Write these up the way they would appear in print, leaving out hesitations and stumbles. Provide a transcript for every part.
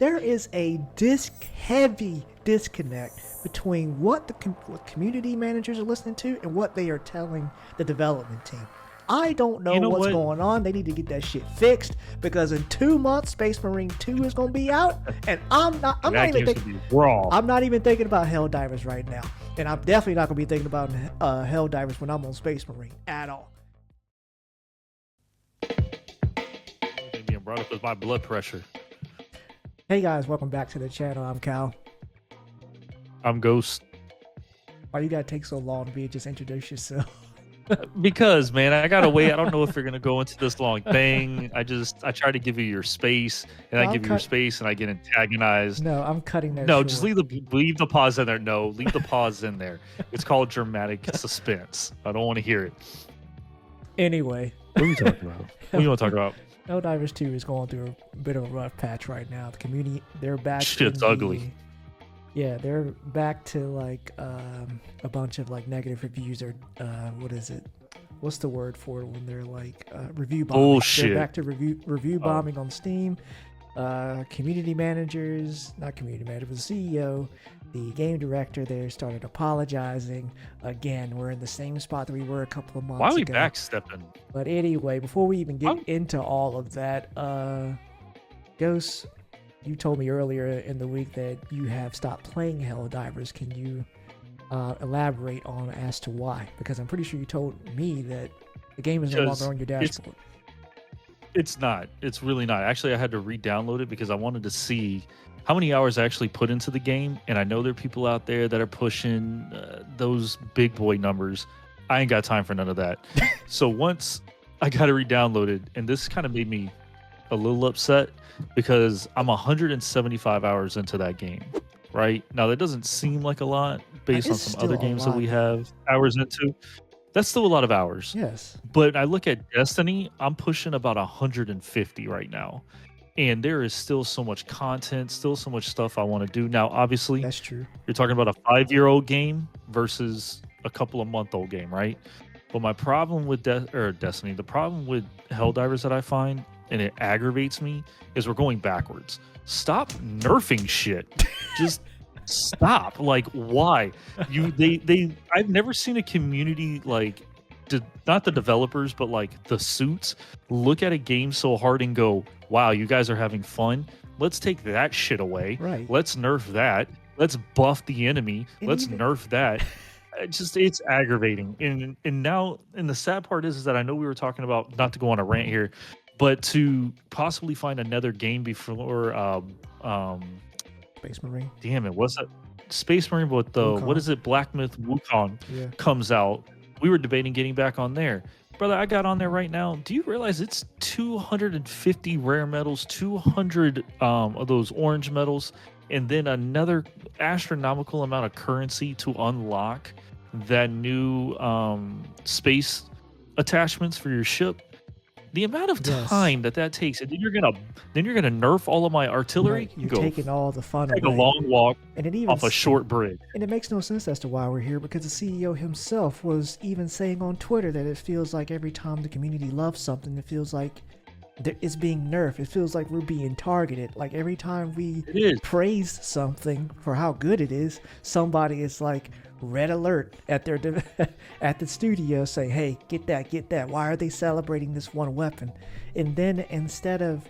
there is a heavy disconnect between what what community managers are listening to and what they are telling the development team. I don't know what's going on. They need to get that shit fixed because in 2 months, Space Marine 2 is gonna be out, and I'm not even thinking about Helldivers right now, and I'm definitely not gonna be thinking about Helldivers when I'm on Space Marine at all. Being brought up with my blood pressure. Hey guys, welcome back to the channel. I'm Kal. I'm Ghost. Why you gotta take so long to just introduce yourself? Because, man, I gotta wait. I don't know if you're gonna go into this long thing. I try to give you your space, and I give you your space, and I get antagonized. No, I'm cutting that. No, short. just leave the pause in there. No, leave the pause in there. It's called dramatic suspense. I don't want to hear it. Anyway, what are you talking about? What do you want to talk about? Helldivers 2 is going through a bit of a rough patch right now. The community, they're back. Shit's ugly. Yeah, they're back to like a bunch of like negative reviews or what is it? What's the word for it when they're like review bombing? Bullshit. They're back to review bombing on Steam. Community managers, not community manager, but the CEO, the game director there started apologizing. Again, we're in the same spot that we were a couple of months ago. Why are we backstepping? But anyway, before we even get into all of that, Ghost, you told me earlier in the week that you have stopped playing Helldivers. Can you elaborate on as to why? Because I'm pretty sure you told me that the game is no longer on your dashboard. It's not. It's really not. Actually, I had to re-download it because I wanted to see how many hours I actually put into the game. And I know there are people out there that are pushing those big boy numbers. I ain't got time for none of that. So once I got it re-downloaded, and this kind of made me a little upset because I'm 175 hours into that game. Right now, that doesn't seem like a lot based on some other games that we have hours into. That's still a lot of hours. Yes. But I look at Destiny, I'm pushing about 150 right now. And there is still so much content, still so much stuff I want to do. Now, obviously, that's true. You're talking about a 5-year-old game versus a couple of month-old game, right? But my problem with Destiny, the problem with Helldivers that I find, and it aggravates me, is we're going backwards. Stop nerfing shit. Just stop. Like, why? I've never seen a community like not the developers, but like the suits look at a game so hard and go, wow, you guys are having fun. Let's take that shit away. Right. Let's nerf that. Let's buff the enemy. Let's nerf that. It's aggravating. And now, and the sad part is that I know we were talking about, not to go on a rant here, but to possibly find another game before Space Marine. Damn it, what's that? Space Marine, but the Wukong. What is it? Black Myth Wukong comes out. We were debating getting back on there. Brother, I got on there right now. Do you realize it's 250 rare medals, 200 of those orange medals, and then another astronomical amount of currency to unlock that new space attachments for your ship? The amount of time that takes, and then you're gonna nerf all of my artillery. Right. You're taking all the fun take away. a long walk and it even off a short bridge. And it makes no sense as to why we're here, because the CEO himself was even saying on Twitter that it feels like every time the community loves something, it feels like it's being nerfed. It feels like we're being targeted. Like every time we praise something for how good it is, somebody is like red alert at their at the studio saying, hey, get that. Why are they celebrating this one weapon? And then instead of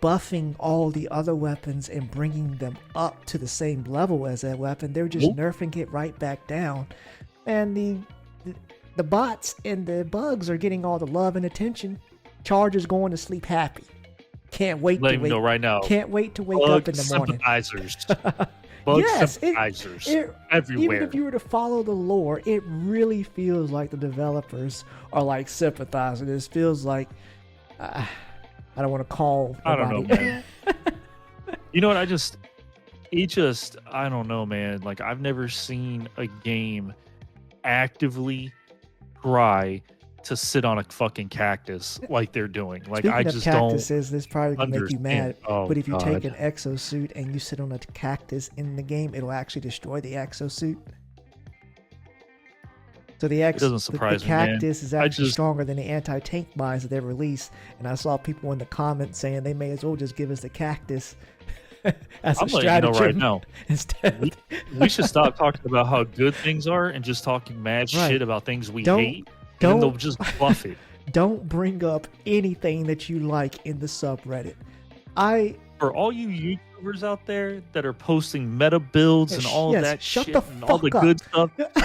buffing all the other weapons and bringing them up to the same level as that weapon, they're just nerfing it right back down. And the bots and the bugs are getting all the love and attention. Charger's going to sleep happy. Can't wait to wake know right now. Can't wait to wake up in the morning. Sympathizers. Bug sympathizers everywhere. Even if you were to follow the lore, it really feels like the developers are like sympathizing. It feels like I don't want to call. I don't know, man. You know what? I don't know, man. Like, I've never seen a game actively try to sit on a fucking cactus like they're doing. Like, Speaking I of just cactuses, this probably can make you mad. Oh, but if you God. take an exosuit and you sit on a cactus in the game, it'll actually destroy the exosuit. So the cactus is actually stronger than the anti-tank mines that they released. And I saw people in the comments saying they may as well just give us the cactus as a I'm letting you know right stratagem now. instead. We, we should stop talking about how good things are and just talking mad Right. shit about things we Don't- hate, and then they'll don't- just buff it. Don't bring up anything that you like in the subreddit. For all you YouTubers out there that are posting meta builds and all Yes, that shut shit the and all the fuck good up. stuff,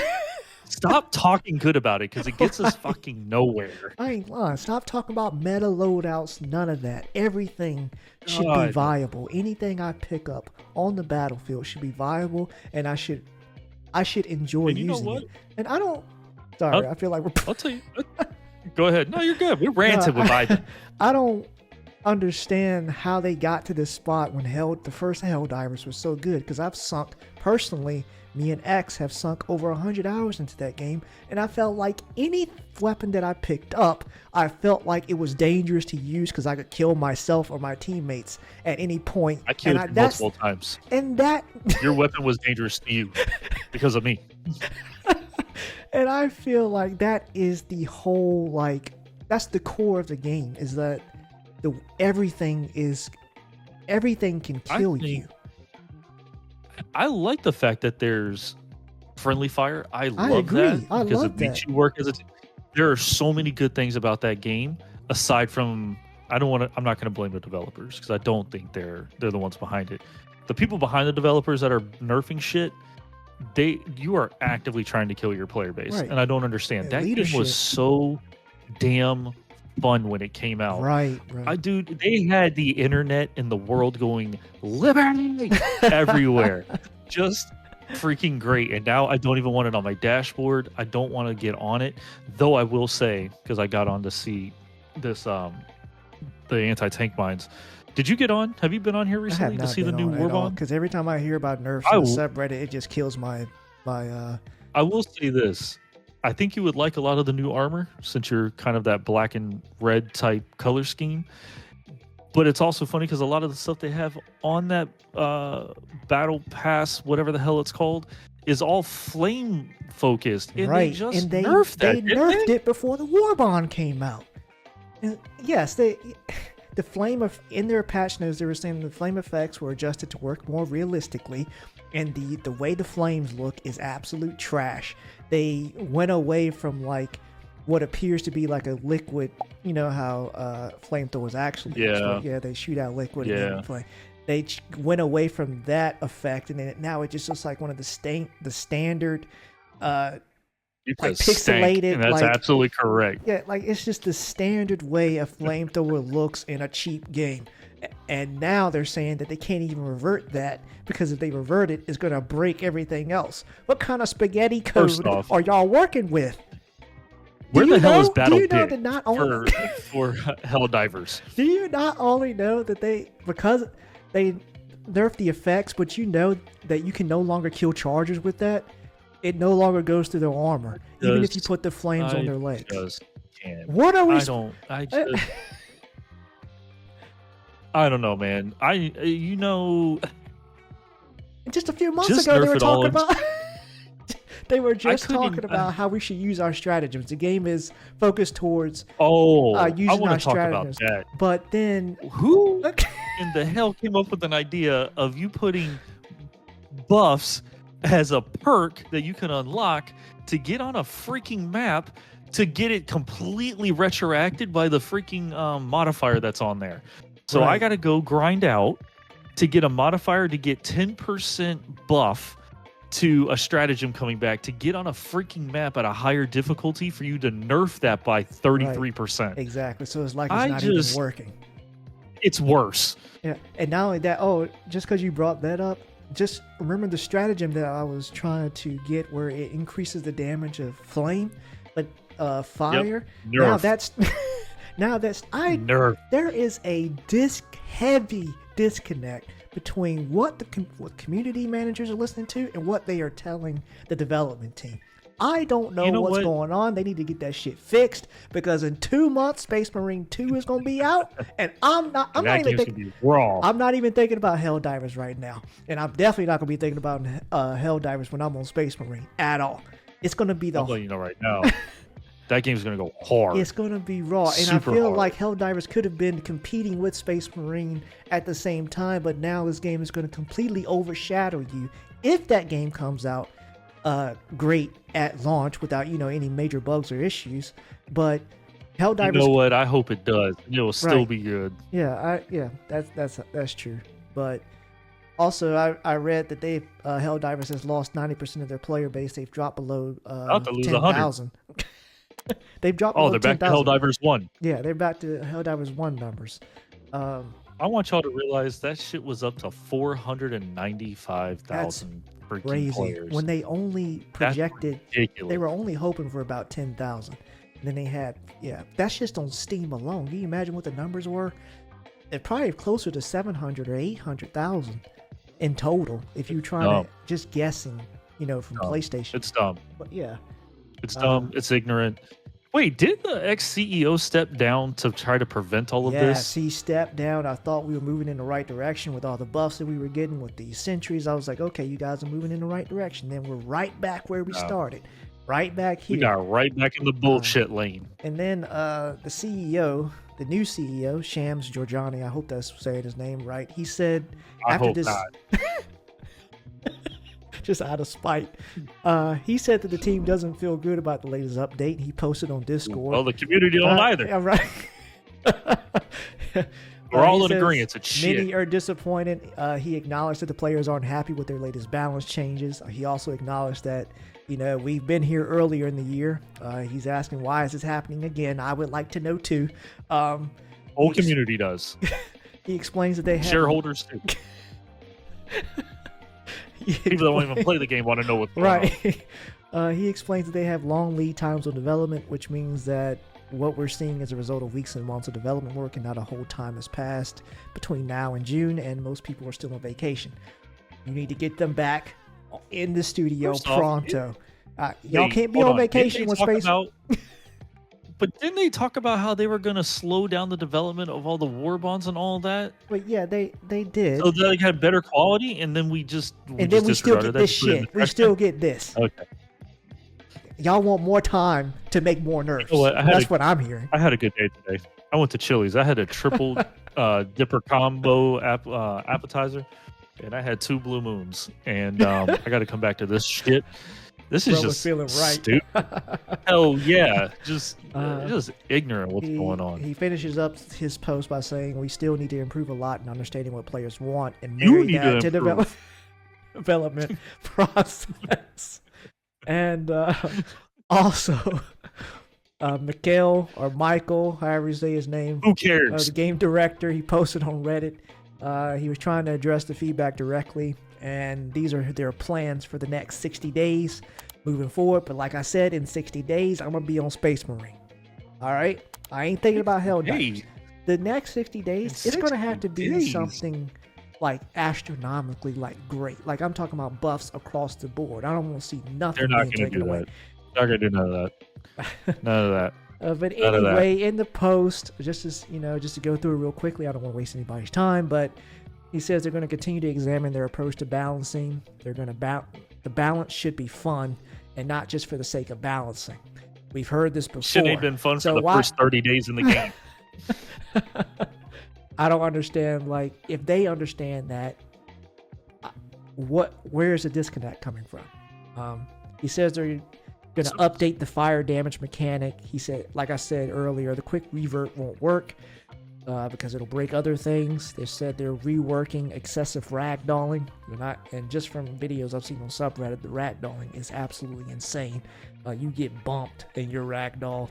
stop talking good about it because it gets us Right. fucking nowhere. I ain't lying. Stop talking about meta loadouts. None of that. Everything should be God. viable. Anything I pick up on the battlefield should be viable, and I should enjoy And you know using what? it. And I don't. Sorry, I feel like we're. I'll tell you. Go ahead. No, you're good. We're ranting with Ivan. I don't understand how they got to this spot when the first Helldivers was so good, because I've sunk personally. Me and X have sunk over 100 hours into that game, and I felt like any weapon that I picked up, I felt like it was dangerous to use because I could kill myself or my teammates at any point. I killed and you multiple times. And that, Your weapon was dangerous to you because of me. and I feel like that is the whole, like, that's the core of the game, is that everything can kill you. I like the fact that there's friendly fire. I love agree. that I because love it makes that. you work as a team. There are so many good things about that game aside from I'm not going to blame the developers because I don't think they're the ones behind it. The people behind the developers that are nerfing shit, you are actively trying to kill your player base, Right. and I don't understand. And That game leadership. was so damn fun when it came out. Right. They had the internet and the world going liberty everywhere. Just freaking great. And now I don't even want it on my dashboard. I don't want to get on it. Though I will say, because I got on to see this the anti-tank mines. Did you get on? Have you been on here I have recently to not see the been new on at all, Warbond? because every time I hear about nerfs in the subreddit, it just kills my. I will say this. I think you would like a lot of the new armor since you're kind of that black and red type color scheme. But it's also funny because a lot of the stuff they have on that battle pass, whatever the hell it's called, is all flame focused. And right, they just and they nerfed that. They didn't nerfed they? it before the Warbond came out. And yes, the flame of in their patch notes they were saying the flame effects were adjusted to work more realistically, and the way the flames look is absolute trash. They went away from like what appears to be like a liquid. You know how flamethrowers actually they shoot out liquid and then flame. They went away from that effect, and then now it just looks like one of the standard like pixelated, and that's like, absolutely correct. Yeah, like it's just the standard way a flamethrower looks in a cheap game. And now they're saying that they can't even revert that because if they revert it, it's going to break everything else. What kind of spaghetti code are y'all working with? Where the hell is Battle Do you know Bit that not only for Helldivers? Do you not only know that because they nerfed the effects, but you know that you can no longer kill chargers with that? It no longer goes through their armor, even if you put the flames on their legs. Just can't. What are we? I don't know, man. Just a few months just ago, they nerf were it all talking about. They were just couldn't talking even- about how we should use our stratagems. The game is focused towards I using want our to talk about stratagems. that. But then, Who in the hell came up with an idea of you putting buffs as a perk that you can unlock to get on a freaking map to get it completely retroacted by the freaking modifier that's on there? So Right. I got to go grind out to get a modifier to get 10% buff to a stratagem coming back to get on a freaking map at a higher difficulty for you to nerf that by 33%. exactly. So it's like it's not even working. It's worse. Yeah, and not only that, just because you brought that up, just remember the stratagem that I was trying to get where it increases the damage of flame, but fire. Nerf. Nerf. There is a heavy disconnect between what what community managers are listening to and what they are telling the development team. I don't know what's going on. They need to get that shit fixed because in 2 months, Space Marine 2 is going to be out, and I'm not even thinking about Helldivers right now, and I'm definitely not going to be thinking about Helldivers when I'm on Space Marine at all. It's going to be I'll let you know right now. That game's gonna go hard. It's going to be raw. And Super I feel hard. like Helldivers could have been competing with Space Marine at the same time, but now this game is going to completely overshadow you if that game comes out great at launch without, any major bugs or issues. But Helldivers... You know what? I hope it does. It'll still be good. Yeah, that's true. But also, I read that Helldivers has lost 90% of their player base. They've dropped below About to lose 10,000. They've dropped Oh, below they're back 10,000. to Helldivers 1. Yeah, they're back to Helldivers 1 numbers. I want y'all to realize that shit was up to 495,000 freaking Crazy. players. When they only projected, Ridiculous. they were only hoping for about 10,000. Then they had, that's just on Steam alone. Can you imagine what the numbers were? They're probably closer to 700 or 800,000 in total if you're trying to just guessing, from PlayStation. It's dumb. But yeah. It's dumb. It's ignorant. Wait, did the ex-CEO step down to try to prevent all of this? Yes, he stepped down. I thought we were moving in the right direction with all the buffs that we were getting with the sentries. I was like, okay, you guys are moving in the right direction. Then we're right back where we started. Right back here. We got right back in the bullshit lane. And then the CEO, the new CEO, Shams Georgiani, I hope that's saying his name right. He said after this... just out of spite. He said that the team doesn't feel good about the latest update. He posted on Discord. Well, the community don't either. Yeah, right. We're all in agreement. It's shit. Many are disappointed. He acknowledged that the players aren't happy with their latest balance changes. He also acknowledged that, we've been here earlier in the year. He's asking, why is this happening again? I would like to know too. Whole community does. He explains that they have... Shareholders too. People that don't even play the game want to know what's going on. He explains that they have long lead times on development, which means that what we're seeing is a result of weeks and months of development work, and not a whole time has passed between now and June, and most people are still on vacation. You need to get them back in the studio pronto. Y'all can't be on vacation with space. But didn't they talk about how they were going to slow down the development of all the Warbonds and all that? But yeah, they did. So they had better quality, and then we still get this shit. We still get this. Okay. Y'all want more time to make more nerfs. You know what? That's what I'm hearing. I had a good day today. I went to Chili's. I had a triple dipper combo appetizer, and I had 2 blue moons. And I got to come back to this shit. This is just feeling right. Stupid. Hell yeah. Just ignorant what's going on. He finishes up his post by saying, we still need to improve a lot in understanding what players want and marry that to development process. And also, Mikhail or Michael, however you say his name. Who cares? The game director, he posted on Reddit. He was trying to address the feedback directly. And these are their plans for the next 60 days moving forward. But like I said, in 60 days, I'm going to be on Space Marine. All right? I ain't thinking about Helldivers. The next 60 days, it's going to have to be something like astronomically great. Like I'm talking about buffs across the board. I don't want to see nothing. They're not going to do that. They're not going to do none of that. None of that. But anyway, in the post, just to go through it real quickly, I don't want to waste anybody's time, but he says they're going to continue to examine their approach to balancing. They're going to the balance should be fun and not just for the sake of balancing. We've heard this before. Shit ain't been fun for the first 30 days in the game. I don't understand. If they understand that, where is the disconnect coming from? He says they're going to update the fire damage mechanic. He said, like I said earlier, the quick revert won't work. Because it'll break other things. They said they're reworking excessive ragdolling. And just from videos I've seen on subreddit, the ragdolling is absolutely insane. You get bumped and you're ragdolled.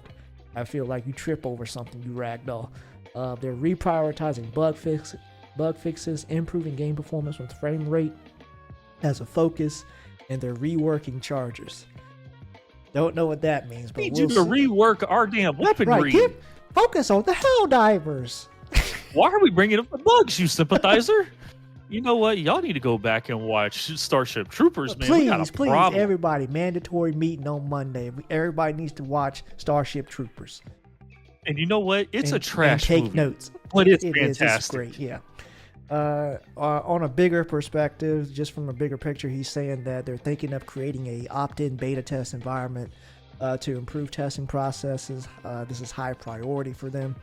I feel like you trip over something, you ragdoll. They're reprioritizing bug fixes, improving game performance with frame rate as a focus, and they're reworking chargers. Don't know what that means, but we'll to rework our damn weaponry. Right, focus on the Helldivers. Why are we bringing up the bugs, you sympathizer? You know what? Y'all need to go back and watch Starship Troopers, man. Please, everybody. Mandatory meeting on Monday. Everybody needs to watch Starship Troopers. And you know what? It's a trash movie. Take notes. But it's fantastic. It's great, yeah. On a bigger perspective, just from a bigger picture, he's saying that they're thinking of creating a opt-in beta test environment to improve testing processes. This is high priority for them.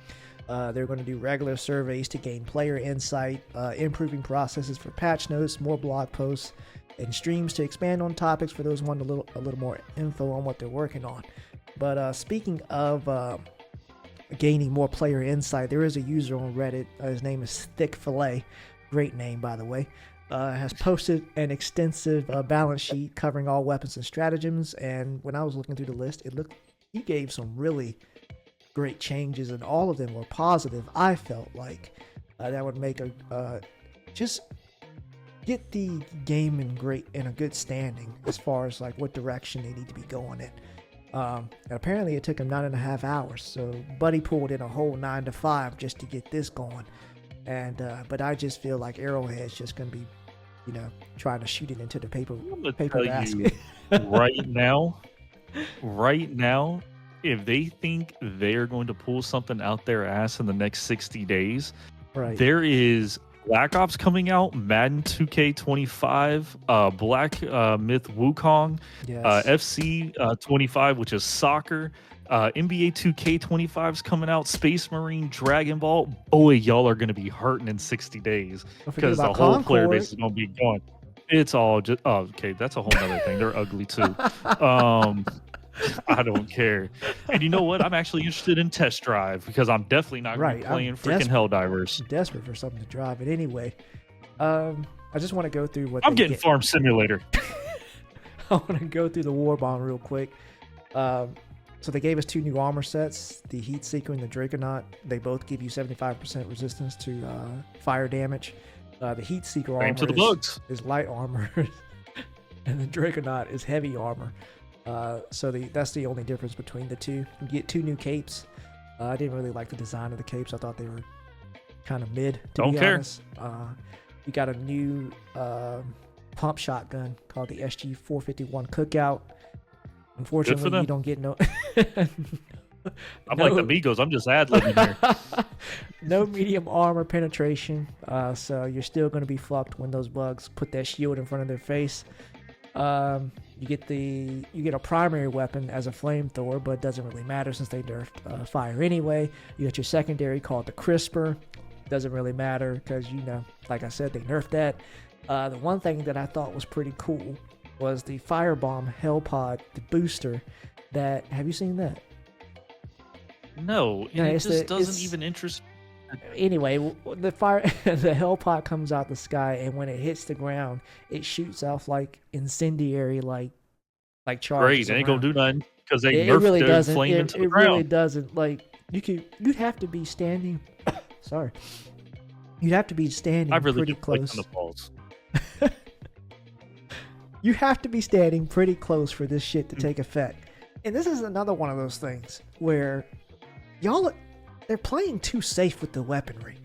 They're going to do regular surveys to gain player insight, improving processes for patch notes, more blog posts, and streams to expand on topics for those wanting a little more info on what they're working on. But speaking of gaining more player insight, there is a user on Reddit. His name is Thick Fillet. Great name, by the way. Has posted an extensive balance sheet covering all weapons and stratagems. And when I was looking through the list, he gave some really great changes, and all of them were positive. I felt like that would make just get the game in a good standing as far as like what direction they need to be going in. Apparently it took him 9.5 hours, so Buddy pulled in a whole 9 to 5 just to get this going. And but I just feel like Arrowhead's just gonna be, trying to shoot it into the paper basket. right now, if they think they're going to pull something out their ass in the next 60 days, right? There is Black Ops coming out, Madden 2K25, Black Myth Wukong, Yes. FC 25, which is soccer, NBA 2K25 is coming out, Space Marine, Dragon Ball. Boy, y'all are going to be hurting in 60 days because the whole player base is going to be gone. It's all just, okay, that's a whole other thing. They're ugly too. I don't care. And you know what? I'm actually interested in Test Drive because I'm definitely not going to be playing freaking Helldivers. I'm desperate for something to drive it anyway. I just want to go through what I'm getting Farm Simulator. I want to go through the Warbond real quick. So they gave us 2 new armor sets, the Heat Seeker and the Draconaut. They both give you 75% resistance to fire damage. The Heat Seeker armor is light armor, and the Draconaut is heavy armor. So that's the only difference between the two. You get 2 new capes. I didn't really like the design of the capes. I thought they were kind of mid, to be honest. You got a new pump shotgun called the SG-451 Cookout. Unfortunately, you don't get no... I'm like the Migos. I'm just ad-libbing here. No medium armor penetration. So you're still going to be fucked when those bugs put that shield in front of their face. You get a primary weapon as a flamethrower, but it doesn't really matter since they nerfed fire anyway. You got your secondary called the Crisper. Doesn't really matter because, like I said, they nerfed that. The one thing that I thought was pretty cool was the Firebomb Hellpod, the booster. Have you seen that? No, it just doesn't even interest me. Anyway, the Hellpod comes out the sky, and when it hits the ground, it shoots off like incendiary, like charges. Great, it ain't gonna do nothing because they nerfed really their flame into the ground. It really doesn't. Like you'd have to be standing. Sorry, you'd have to be standing pretty close. On the balls. You have to be standing pretty close for this shit to take effect. And this is another one of those things where they're playing too safe with the weaponry.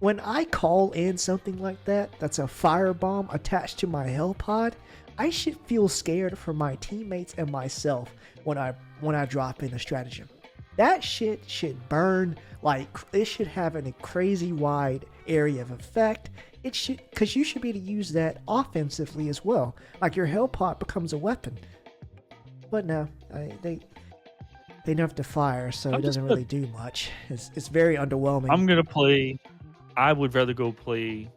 When I call in something like that's a firebomb attached to my Hellpod, I should feel scared for my teammates and myself when I drop in a stratagem. That shit should burn it should have a crazy wide area of effect. It should, because you should be able to use that offensively as well. Like your Hellpod becomes a weapon. But no, they nerfed the fire, so it doesn't really do much. It's very underwhelming. I would rather go play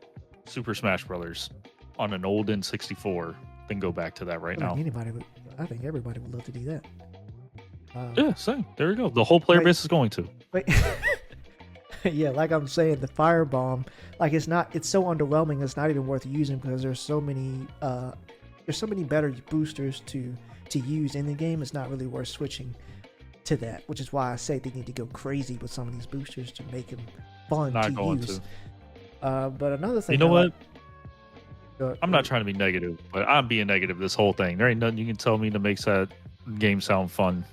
Super Smash Brothers on an old N64 than go back to that now. I think everybody would love to do that. Yeah, same. There we go. The whole player base is going to. Wait. Yeah, like I'm saying, the firebomb, it's so underwhelming. It's not even worth using because there's so many better boosters to use in the game. It's not really worth switching to that, which is why I say they need to go crazy with some of these boosters to make them fun to use. But another thing, I'm not trying to be negative, but I'm being negative this whole thing. There ain't nothing you can tell me that makes that game sound fun.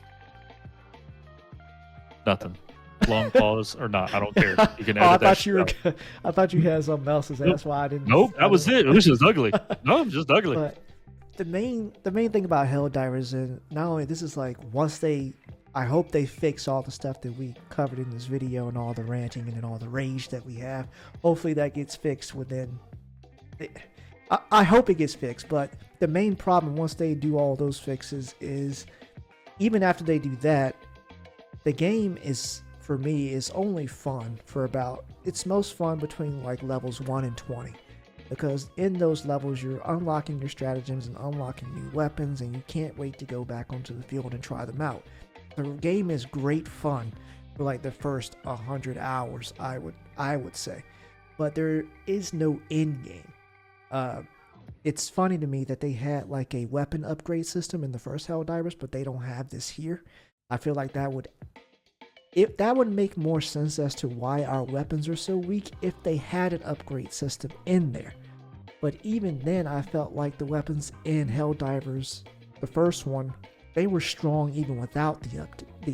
Nothing. Long pause or not, I don't care. You can edit that. I thought you had something else to say. That's why I didn't. Nope, that was it. It was just ugly. No, just ugly. But the main thing about Helldivers, and not only this is I hope they fix all the stuff that we covered in this video and all the ranting and all the rage that we have. Hopefully that gets fixed within. I hope it gets fixed, but the main problem once they do all those fixes is even after they do that, the game is, for me, is only fun for about, it's most fun between like levels 1 and 20. Because in those levels, you're unlocking your stratagems and unlocking new weapons, and you can't wait to go back onto the field and try them out. The game is great fun for like the first 100 hours, I would say. But there is no end game. It's funny to me that they had like a weapon upgrade system in the first Helldivers, but they don't have this here. I feel like that would make more sense as to why our weapons are so weak if they had an upgrade system in there. But even then, I felt like the weapons in Helldivers, the first one, they were strong even without the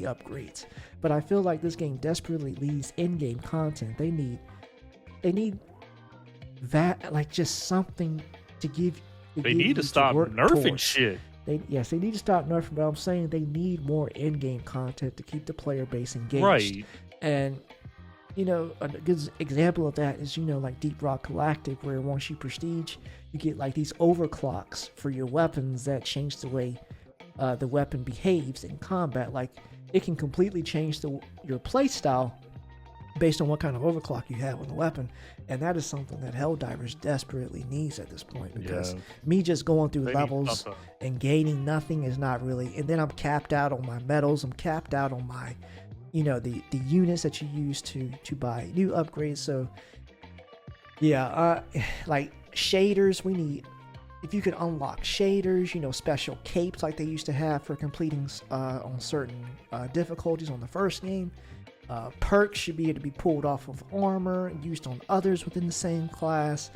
upgrades. But I feel like this game desperately needs in-game content. They need that, like, just something to give. They need to stop nerfing shit. They need to stop nerfing, but I'm saying they need more in-game content to keep the player base engaged. Right. And, you know, a good example of that is, you know, like Deep Rock Galactic, where once you prestige, you get like these overclocks for your weapons that change the way the weapon behaves in combat. Like, it can completely change your play style based on what kind of overclock you have on the weapon. And that is something that Helldivers desperately needs at this point, because me just going through levels and gaining nothing is not really, and then I'm capped out on my medals, I'm capped out on my, you know, the units that you use to buy new upgrades. So yeah, like shaders, we need, if you could unlock shaders, you know, special capes like they used to have for completing on certain difficulties on the first game. Perks should be able to be pulled off of armor and used on others within the same class.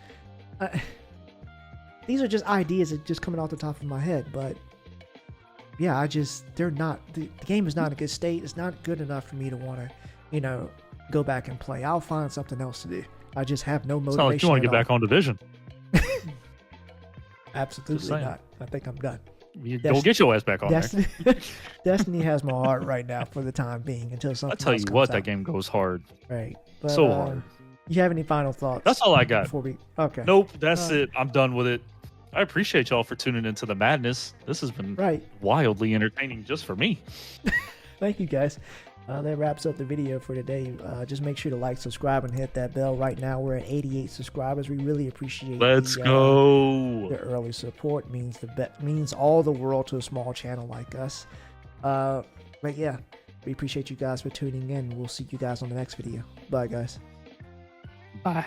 These are just ideas that just coming off the top of my head, but yeah, they're not, the game is not in a good state. It's not good enough for me to want to, you know, go back and play. I'll find something else to do. I just have no motivation. It's not like you want to get back on Division. Absolutely not. I think I'm done. Go get your ass back on there. Destiny has my heart right now for the time being until something else comes out. I tell you what, that game goes hard. Right. But, so hard. You have any final thoughts? That's all I got. Okay. Nope, that's it. I'm done with it. I appreciate y'all for tuning into the madness. This has been wildly entertaining just for me. Thank you, guys. That wraps up the video for today. Just make sure to like, subscribe, and hit that bell. Right now, we're at 88 subscribers. We really appreciate the early support. Means all the world to a small channel like us. But yeah, we appreciate you guys for tuning in. We'll see you guys on the next video. Bye, guys. Bye.